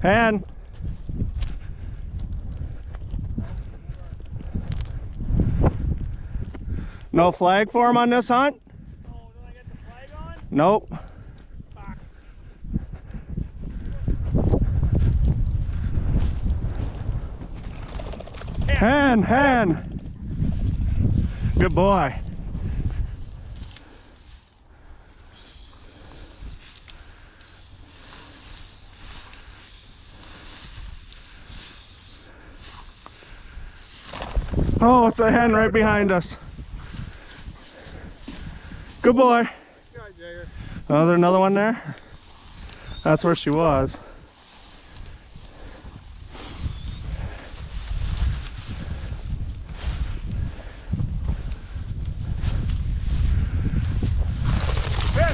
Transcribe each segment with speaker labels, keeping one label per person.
Speaker 1: Hen. No flag for him on this hunt?
Speaker 2: Oh, did I get the flag on?
Speaker 1: Nope.
Speaker 2: Fuck.
Speaker 1: Hen, hen. Good boy. Oh, it's a hen right behind us. Good boy. Oh, is there another one there? That's where she was.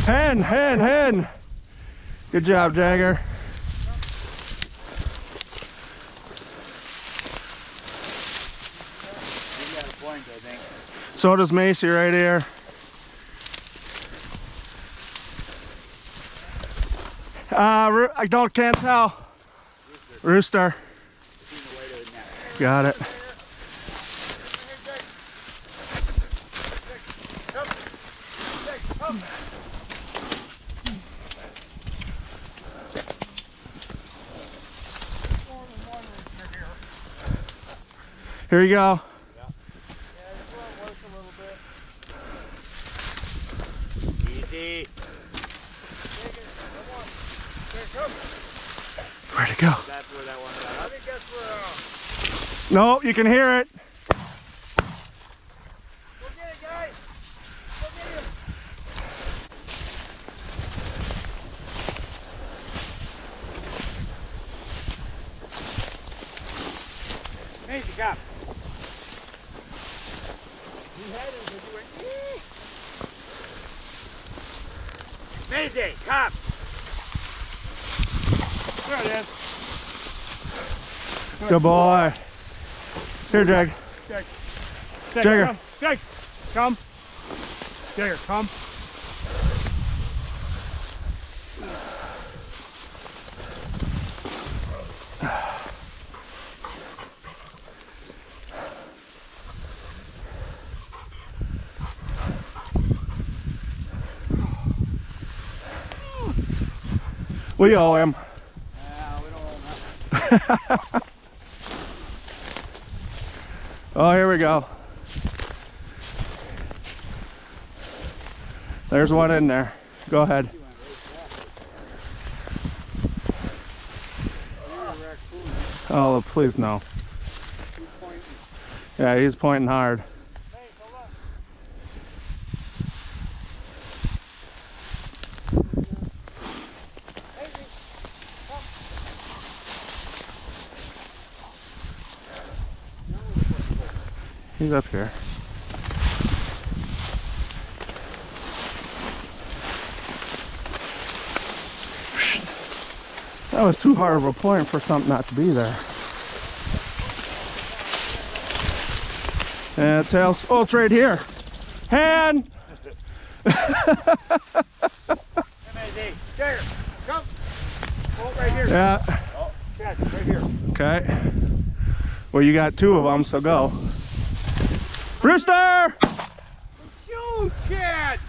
Speaker 1: Hen, hen, hen. Good job, Jagger.
Speaker 3: You got a point, I think.
Speaker 1: So does Macy right here. I can't tell. Rooster. Got it. Here you go.
Speaker 3: Easy.
Speaker 1: Where'd it go?
Speaker 3: That's where that one got. I think that's where.
Speaker 1: No, you can hear it.
Speaker 3: Go get it, guys. Go get him. Maisie, come. You had it, but you went. Maisie, come. There it is.
Speaker 1: Good boy. Here, Jag. Jagger.
Speaker 2: Jag, come. Jagger, come.
Speaker 1: We owe him.
Speaker 3: We don't own that.
Speaker 1: Oh, here we go. There's one in there. Go ahead. Oh, please no. Yeah, he's pointing hard. He's up here. That was too hard of a point for something not to be there. And tails. Oh, it's right here. Hand.
Speaker 3: Jagger, come. Oh, right here.
Speaker 1: Yeah.
Speaker 3: Oh, catch it right here.
Speaker 1: Okay. Well, you got two of them, so go. Rooster!
Speaker 3: You kid!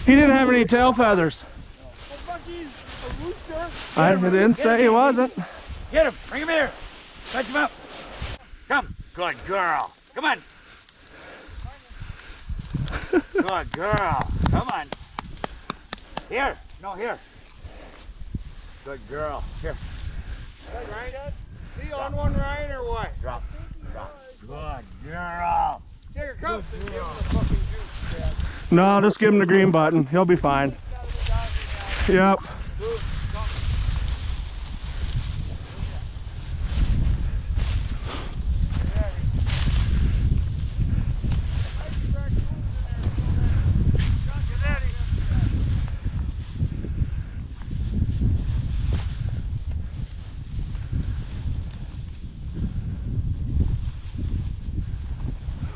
Speaker 1: He didn't have any tail feathers.
Speaker 3: Well, Bucky's a rooster.
Speaker 1: I didn't say he wasn't.
Speaker 3: Get him. Bring him here. Touch him up. Come. Good girl. Come on. Good girl. Come on. Here. No, here. Good girl. Here.
Speaker 2: Is that Ryan, Dad? Is he on one, Ryan, or what?
Speaker 3: Drop. Drop. Good girl.
Speaker 2: Jagger, come. Give him the fucking juice, Dad.
Speaker 1: No, just give him the green button. He'll be fine. Yep.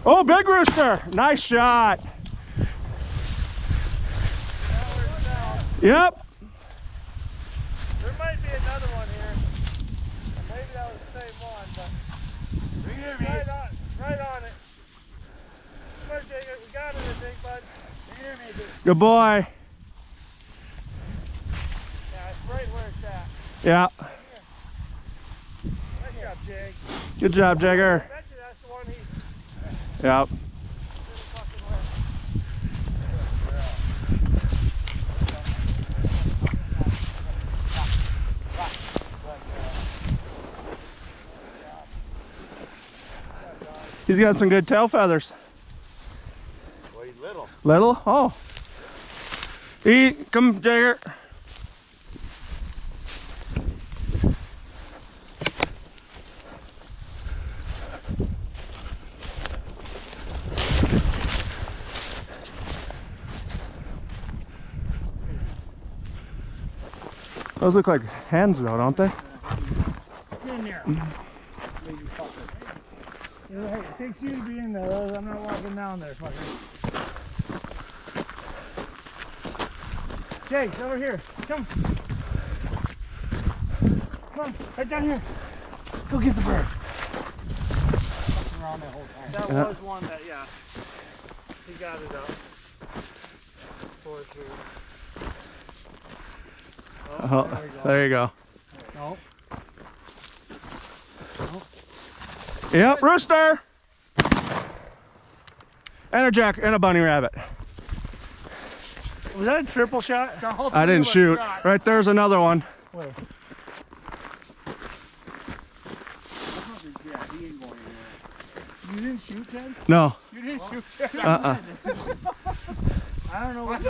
Speaker 1: Oh, big rooster. Nice shot.
Speaker 2: There another one here. And maybe that was the same one, but
Speaker 3: Bring it here, mate.
Speaker 2: right on it. Come on, Jacob. We got it, I think, bud.
Speaker 3: Bring it here, mate.
Speaker 1: Good boy.
Speaker 2: Yeah, it's right where it's at.
Speaker 1: Yeah.
Speaker 2: Nice job, Jake.
Speaker 1: Good job, Jagger.
Speaker 2: I bet you that's the one he
Speaker 1: Yep.
Speaker 2: really fucking went.
Speaker 1: He's got some good tail feathers.
Speaker 3: Well, he's little.
Speaker 1: Little? Oh. Eat. Come, Jagger. Those look like hens though, don't they?
Speaker 2: Get in there. Lazy fucker. You know, hey, it takes you to be in there. I'm not walking down there, fucker. Jake, over here. Come. Come on, right down here. Go get the bird. Fucking around that whole time. That was one that, yeah. He got it up. Pour it through.
Speaker 1: Oh, there you go.
Speaker 2: No.
Speaker 1: Yep, rooster. And a jack and a bunny rabbit.
Speaker 2: Was that a triple shot?
Speaker 1: I didn't shoot. Right there's another one.
Speaker 2: Where? You didn't shoot, Ted?
Speaker 1: No.
Speaker 2: You didn't shoot, Ted?
Speaker 1: Uh-uh.
Speaker 2: I don't know what